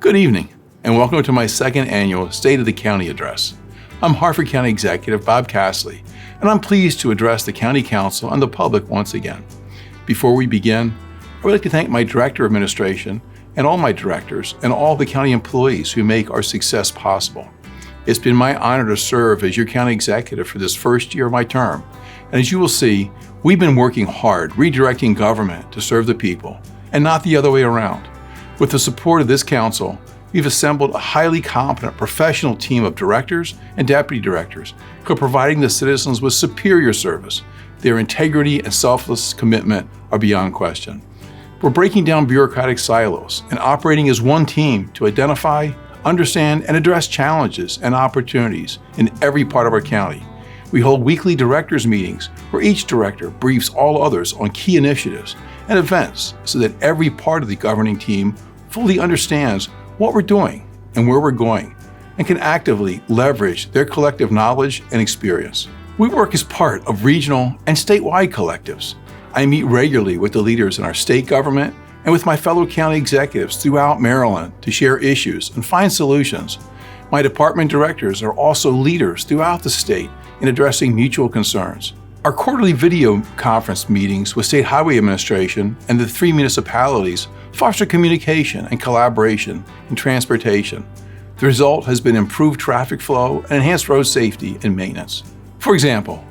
Good evening, and welcome to my second annual State of the County Address. I'm Harford County Executive Bob Cassilly, and I'm pleased to address the County Council and the public once again. Before we begin, I would like to thank my Director of Administration and all my directors and all the county employees who make our success possible. It's been my honor to serve as your county executive for this first year of my term, and as you will see, we've been working hard redirecting government to serve the people, and not the other way around. With the support of this council, we've assembled a highly competent professional team of directors and deputy directors who are providing the citizens with superior service. Their integrity and selfless commitment are beyond question. We're breaking down bureaucratic silos and operating as one team to identify, understand, and address challenges and opportunities in every part of our county. We hold weekly directors meetings where each director briefs all others on key initiatives and events so that every part of the governing team fully understands what we're doing and where we're going and can actively leverage their collective knowledge and experience. We work as part of regional and statewide collectives. I meet regularly with the leaders in our state government and with my fellow county executives throughout Maryland to share issues and find solutions. My department directors are also leaders throughout the state in addressing mutual concerns. Our quarterly video conference meetings with State Highway Administration and the 3 municipalities foster communication and collaboration in transportation. The result has been improved traffic flow and enhanced road safety and maintenance. For example,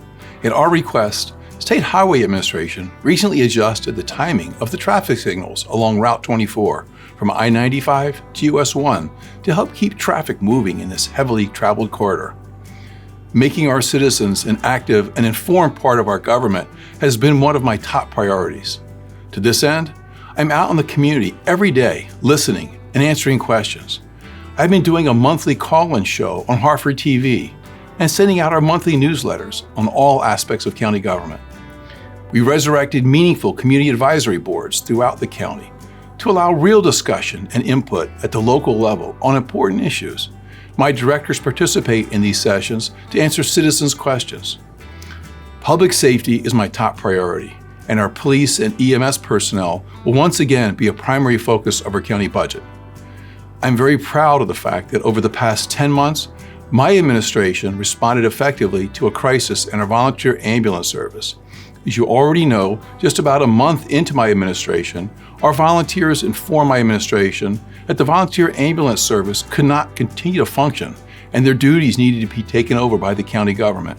at our request, State Highway Administration recently adjusted the timing of the traffic signals along Route 24 from I-95 to US 1 to help keep traffic moving in this heavily traveled corridor. Making our citizens an active and informed part of our government has been one of my top priorities. To this end, I'm out in the community every day listening and answering questions. I've been doing a monthly call-in show on Harford TV and sending out our monthly newsletters on all aspects of county government. We resurrected meaningful community advisory boards throughout the county to allow real discussion and input at the local level on important issues. My directors participate in these sessions to answer citizens' questions. Public safety is my top priority, and our police and EMS personnel will once again be a primary focus of our county budget. I'm very proud of the fact that over the past 10 months, my administration responded effectively to a crisis in our volunteer ambulance service. As you already know, just about a month into my administration, our volunteers informed my administration that the volunteer ambulance service could not continue to function and their duties needed to be taken over by the county government.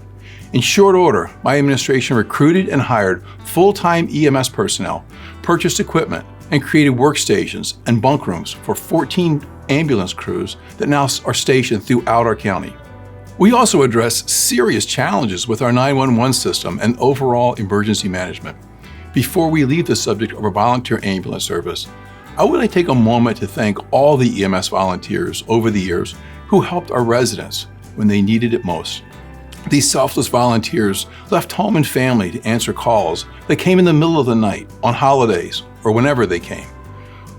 In short order, my administration recruited and hired full-time EMS personnel, purchased equipment, and created workstations and bunk rooms for 14 ambulance crews that now are stationed throughout our county. We also address serious challenges with our 911 system and overall emergency management. Before we leave the subject of our volunteer ambulance service, I would like to take a moment to thank all the EMS volunteers over the years who helped our residents when they needed it most. These selfless volunteers left home and family to answer calls that came in the middle of the night, on holidays, or whenever they came.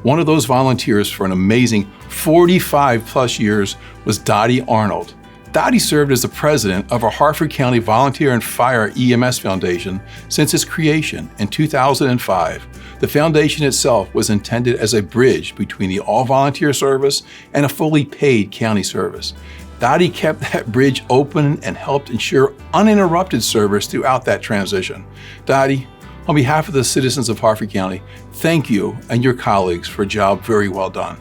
One of those volunteers for an amazing 45 plus years was Dottie Arnold. Dottie served as the president of our Harford County Volunteer and Fire EMS Foundation since its creation in 2005. The foundation itself was intended as a bridge between the all-volunteer service and a fully paid county service. Dottie kept that bridge open and helped ensure uninterrupted service throughout that transition. Dottie, on behalf of the citizens of Harford County, thank you and your colleagues for a job very well done.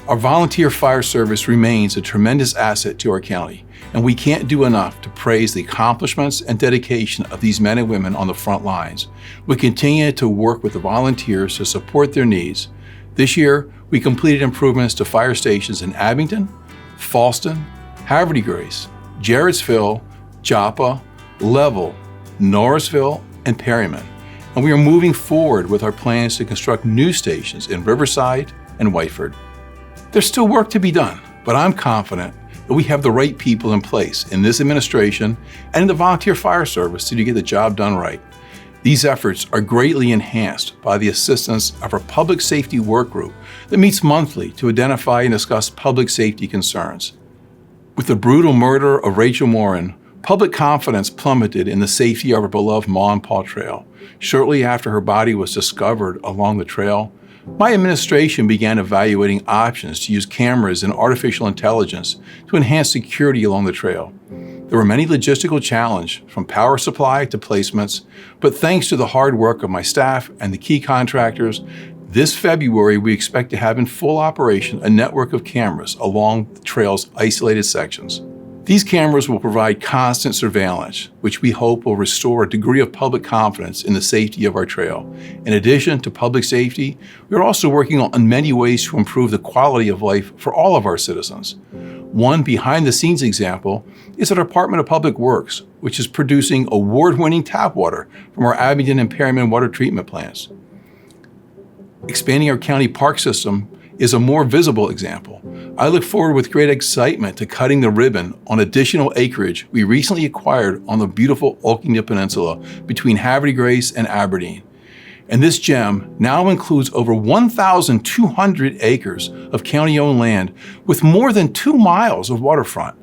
Our volunteer fire service remains a tremendous asset to our county, and we can't do enough to praise the accomplishments and dedication of these men and women on the front lines. We continue to work with the volunteers to support their needs. This year, we completed improvements to fire stations in Abington, Fallston, Havre de Grace, Jarrettsville, Joppa, Level, Norrisville, and Perryman. And we are moving forward with our plans to construct new stations in Riverside and Whiteford. There's still work to be done, but I'm confident that we have the right people in place in this administration and in the volunteer fire service to get the job done right. These efforts are greatly enhanced by the assistance of our public safety work group that meets monthly to identify and discuss public safety concerns. With the brutal murder of Rachel Morin, public confidence plummeted in the safety of our beloved Ma and Pa Trail. Shortly after her body was discovered along the trail, my administration began evaluating options to use cameras and artificial intelligence to enhance security along the trail. There were many logistical challenges, from power supply to placements, but thanks to the hard work of my staff and the key contractors, this February we expect to have in full operation a network of cameras along the trail's isolated sections. These cameras will provide constant surveillance, which we hope will restore a degree of public confidence in the safety of our trail. In addition to public safety, we are also working on many ways to improve the quality of life for all of our citizens. One behind-the-scenes example is our Department of Public Works, which is producing award-winning tap water from our Abingdon and Perryman water treatment plants. Expanding our county park system is a more visible example. I look forward with great excitement to cutting the ribbon on additional acreage we recently acquired on the beautiful Oakington Peninsula between Havre de Grace and Aberdeen. And this gem now includes over 1,200 acres of county-owned land with more than 2 miles of waterfront.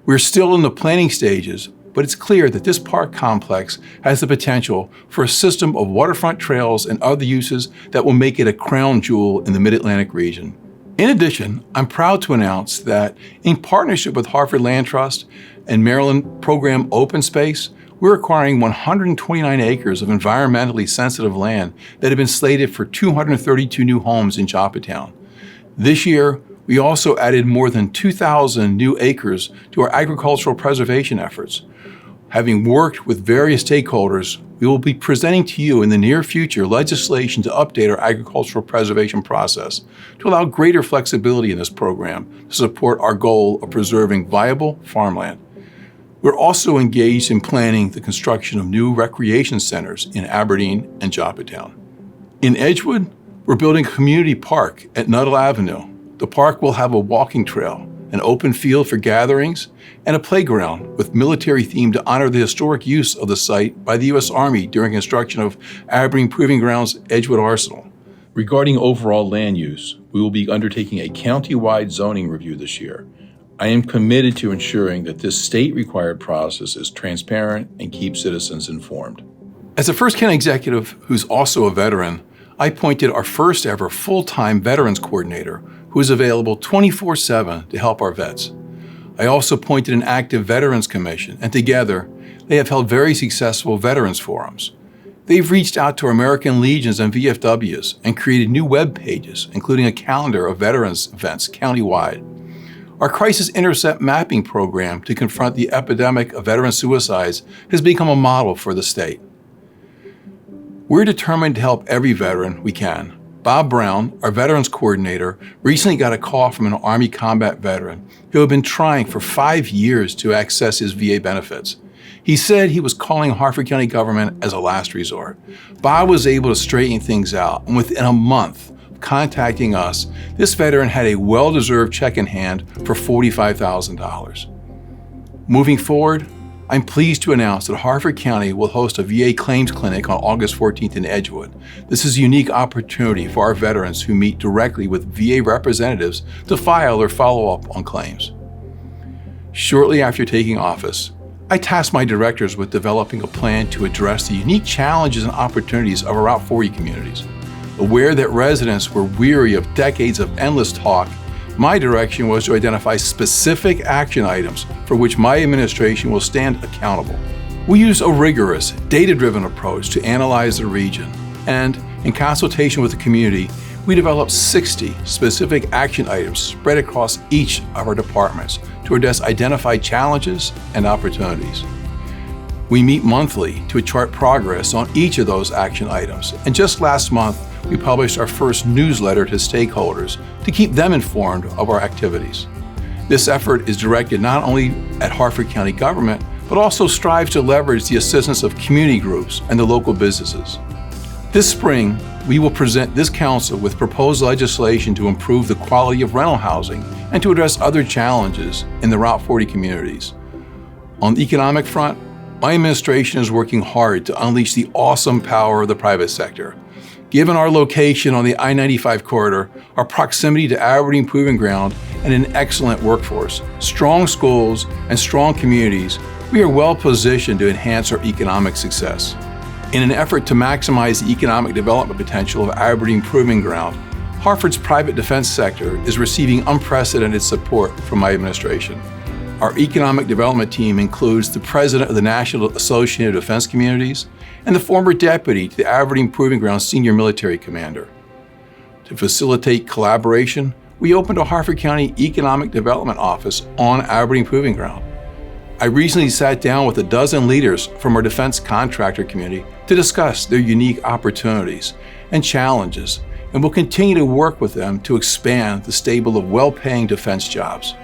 We're still in the planning stages, but it's clear that this park complex has the potential for a system of waterfront trails and other uses that will make it a crown jewel in the Mid-Atlantic region. In addition, I'm proud to announce that in partnership with Harford Land Trust and Maryland Program Open Space, we're acquiring 129 acres of environmentally sensitive land that have been slated for 232 new homes in Joppatown. This year, we also added more than 2,000 new acres to our agricultural preservation efforts. Having worked with various stakeholders, we will be presenting to you in the near future legislation to update our agricultural preservation process to allow greater flexibility in this program to support our goal of preserving viable farmland. We're also engaged in planning the construction of new recreation centers in Aberdeen and Joppatown. In Edgewood, we're building a community park at Nuttall Avenue. The park will have a walking trail, an open field for gatherings, and a playground with military theme to honor the historic use of the site by the U.S. Army during construction of Aberdeen Proving Grounds Edgewood Arsenal. Regarding overall land use, we will be undertaking a county-wide zoning review this year. I am committed to ensuring that this state-required process is transparent and keeps citizens informed. As the first county executive who's also a veteran, I appointed our first ever full-time veterans coordinator who is available 24/7 to help our vets. I also appointed an active Veterans Commission, and together, they have held very successful veterans forums. They've reached out to our American Legions and VFWs and created new web pages, including a calendar of veterans events countywide. Our crisis intercept mapping program to confront the epidemic of veteran suicides has become a model for the state. We're determined to help every veteran we can. Bob Brown, our veterans coordinator, recently got a call from an Army combat veteran who had been trying for 5 years to access his VA benefits. He said he was calling Harford County government as a last resort. Bob was able to straighten things out, and within a month of contacting us, this veteran had a well-deserved check in hand for $45,000. Moving forward, I'm pleased to announce that Harford County will host a VA claims clinic on August 14th in Edgewood. This is a unique opportunity for our veterans who meet directly with VA representatives to file or follow up on claims. Shortly after taking office, I tasked my directors with developing a plan to address the unique challenges and opportunities of our Route 40 communities. Aware that residents were weary of decades of endless talk, my direction was to identify specific action items for which my administration will stand accountable. We use a rigorous, data-driven approach to analyze the region, and in consultation with the community, we developed 60 specific action items spread across each of our departments to address identified challenges and opportunities. We meet monthly to chart progress on each of those action items, and just last month, we published our first newsletter to stakeholders to keep them informed of our activities. This effort is directed not only at Harford County government, but also strives to leverage the assistance of community groups and the local businesses. This spring, we will present this council with proposed legislation to improve the quality of rental housing and to address other challenges in the Route 40 communities. On the economic front, my administration is working hard to unleash the awesome power of the private sector. Given our location on the I-95 corridor, our proximity to Aberdeen Proving Ground, and an excellent workforce, strong schools, and strong communities, we are well positioned to enhance our economic success. In an effort to maximize the economic development potential of Aberdeen Proving Ground, Harford's private defense sector is receiving unprecedented support from my administration. Our economic development team includes the president of the National Association of Defense Communities and the former deputy to the Aberdeen Proving Ground senior military commander. To facilitate collaboration, we opened a Harford County Economic Development Office on Aberdeen Proving Ground. I recently sat down with a dozen leaders from our defense contractor community to discuss their unique opportunities and challenges, and will continue to work with them to expand the stable of well-paying defense jobs.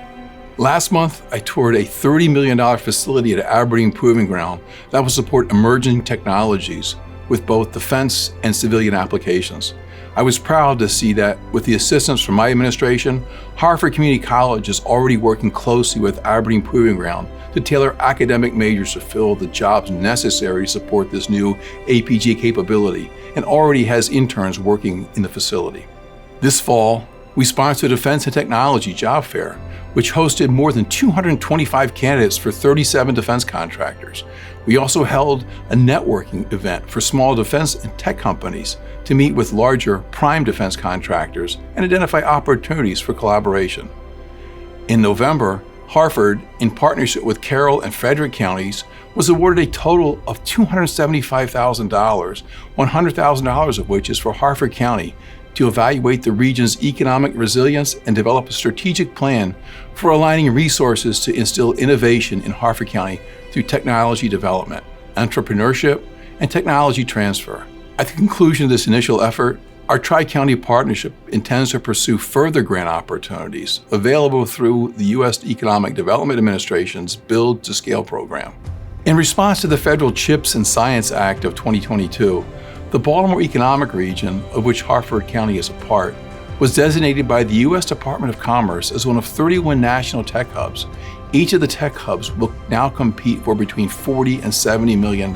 Last month, I toured a $30 million facility at Aberdeen Proving Ground that will support emerging technologies with both defense and civilian applications. I was proud to see that, with the assistance from my administration, Harford Community College is already working closely with Aberdeen Proving Ground to tailor academic majors to fill the jobs necessary to support this new APG capability, and already has interns working in the facility. This fall, we sponsored a Defense and Technology Job Fair, which hosted more than 225 candidates for 37 defense contractors. We also held a networking event for small defense and tech companies to meet with larger prime defense contractors and identify opportunities for collaboration. In November, Harford, in partnership with Carroll and Frederick counties, was awarded a total of $275,000, $100,000 of which is for Harford County, to evaluate the region's economic resilience and develop a strategic plan for aligning resources to instill innovation in Harford County through technology development, entrepreneurship, and technology transfer. At the conclusion of this initial effort, our Tri-County partnership intends to pursue further grant opportunities available through the U.S. Economic Development Administration's Build to Scale program. In response to the Federal CHIPS and Science Act of 2022, the Baltimore Economic Region, of which Harford County is a part, was designated by the U.S. Department of Commerce as one of 31 national tech hubs. Each of the tech hubs will now compete for between $40 and $70 million.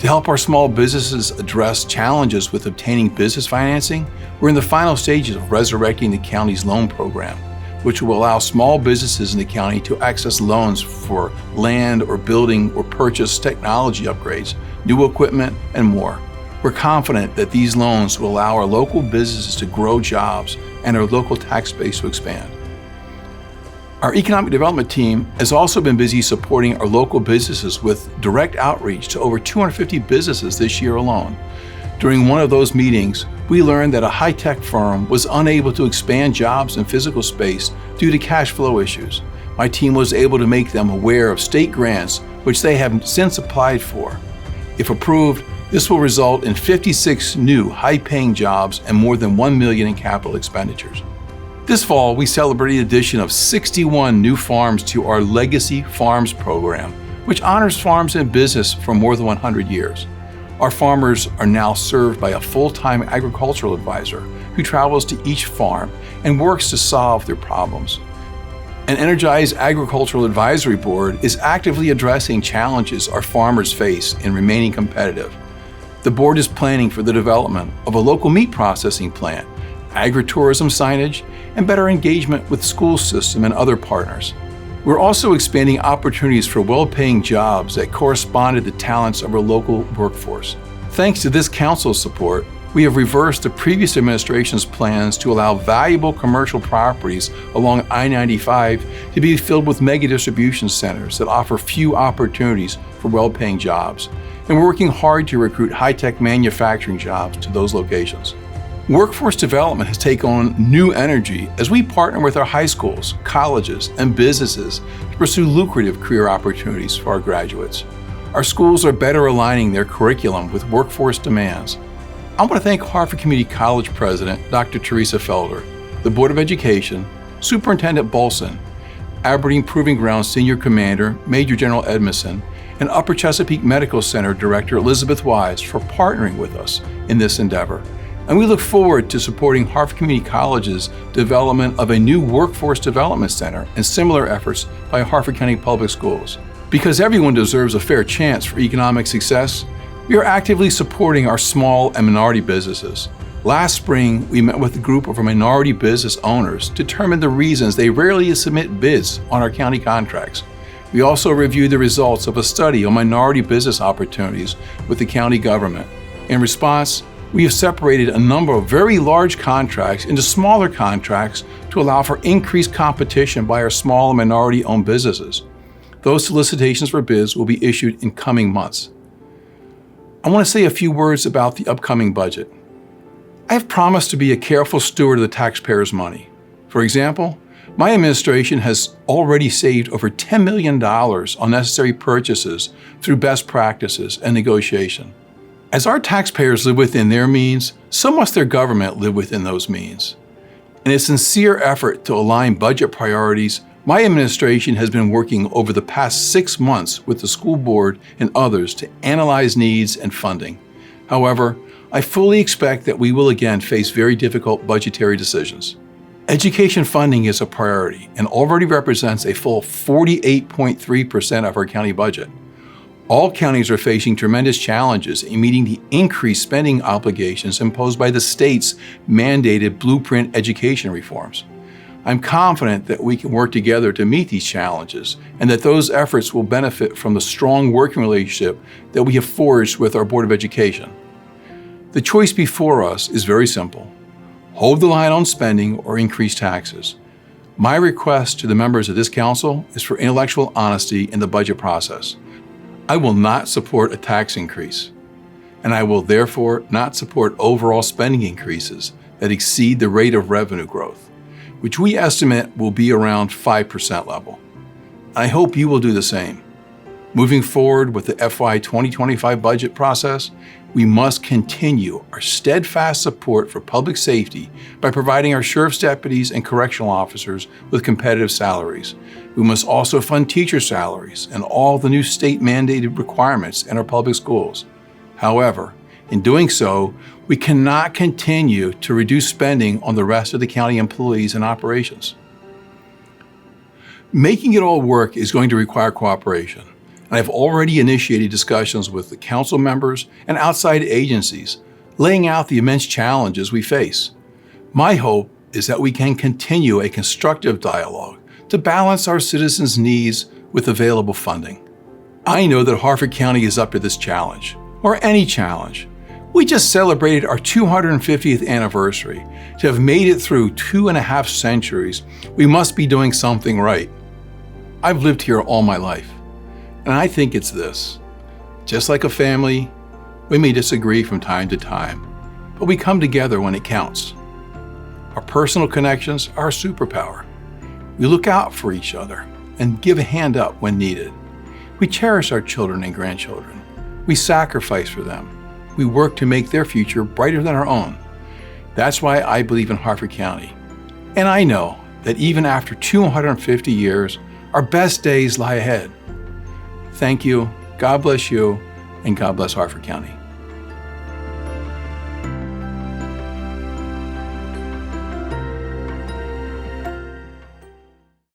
To help our small businesses address challenges with obtaining business financing, we're in the final stages of resurrecting the county's loan program, which will allow small businesses in the county to access loans for land or building or purchase technology upgrades, new equipment, and more. We're confident that these loans will allow our local businesses to grow jobs and our local tax base to expand. Our economic development team has also been busy supporting our local businesses with direct outreach to over 250 businesses this year alone. During one of those meetings, we learned that a high-tech firm was unable to expand jobs and physical space due to cash flow issues. My team was able to make them aware of state grants, which they have since applied for. If approved, this will result in 56 new high-paying jobs and more than $1 million in capital expenditures. This fall, we celebrate the addition of 61 new farms to our Legacy Farms program, which honors farms in business for more than 100 years. Our farmers are now served by a full-time agricultural advisor who travels to each farm and works to solve their problems. An energized agricultural advisory board is actively addressing challenges our farmers face in remaining competitive. The board is planning for the development of a local meat processing plant, agritourism signage, and better engagement with the school system and other partners. We're also expanding opportunities for well-paying jobs that correspond to the talents of our local workforce. Thanks to this council's support, we have reversed the previous administration's plans to allow valuable commercial properties along I-95 to be filled with mega distribution centers that offer few opportunities for well-paying jobs. And we're working hard to recruit high-tech manufacturing jobs to those locations. Workforce development has taken on new energy as we partner with our high schools, colleges, and businesses to pursue lucrative career opportunities for our graduates. Our schools are better aligning their curriculum with workforce demands. I want to thank Harford Community College President Dr. Teresa Felder, the Board of Education, Superintendent Bolson, Aberdeen Proving Ground Senior Commander Major General Edmondson, and Upper Chesapeake Medical Center Director Elizabeth Wise for partnering with us in this endeavor. And we look forward to supporting Harford Community College's development of a new workforce development center and similar efforts by Harford County Public Schools. Because everyone deserves a fair chance for economic success, we are actively supporting our small and minority businesses. Last spring, we met with a group of our minority business owners to determine the reasons they rarely submit bids on our county contracts. We also reviewed the results of a study on minority business opportunities with the county government. In response, we have separated a number of very large contracts into smaller contracts to allow for increased competition by our small and minority-owned businesses. Those solicitations for bids will be issued in coming months. I want to say a few words about the upcoming budget. I have promised to be a careful steward of the taxpayers' money. For example, my administration has already saved over $10 million on necessary purchases through best practices and negotiation. As our taxpayers live within their means, so must their government live within those means. In a sincere effort to align budget priorities, my administration has been working over the past 6 months with the school board and others to analyze needs and funding. However, I fully expect that we will again face very difficult budgetary decisions. Education funding is a priority and already represents a full 48.3% of our county budget. All counties are facing tremendous challenges in meeting the increased spending obligations imposed by the state's mandated blueprint education reforms. I'm confident that we can work together to meet these challenges and that those efforts will benefit from the strong working relationship that we have forged with our Board of Education. The choice before us is very simple. Hold the line on spending or increase taxes. My request to the members of this council is for intellectual honesty in the budget process. I will not support a tax increase, and I will therefore not support overall spending increases that exceed the rate of revenue growth, which we estimate will be around 5% level. I hope you will do the same. Moving forward with the FY 2025 budget process, we must continue our steadfast support for public safety by providing our sheriff's deputies and correctional officers with competitive salaries. We must also fund teacher salaries and all the new state-mandated requirements in our public schools. However, in doing so, we cannot continue to reduce spending on the rest of the county employees and operations. Making it all work is going to require cooperation. And I've already initiated discussions with the council members and outside agencies, laying out the immense challenges we face. My hope is that we can continue a constructive dialogue to balance our citizens' needs with available funding. I know that Harford County is up to this challenge, or any challenge. We just celebrated our 250th anniversary. To have made it through 2.5 centuries, we must be doing something right. I've lived here all my life. And I think it's this. Just like a family, we may disagree from time to time, but we come together when it counts. Our personal connections are a superpower. We look out for each other and give a hand up when needed. We cherish our children and grandchildren. We sacrifice for them. We work to make their future brighter than our own. That's why I believe in Harford County. And I know that even after 250 years, our best days lie ahead. Thank you, God bless you, and God bless Harford County.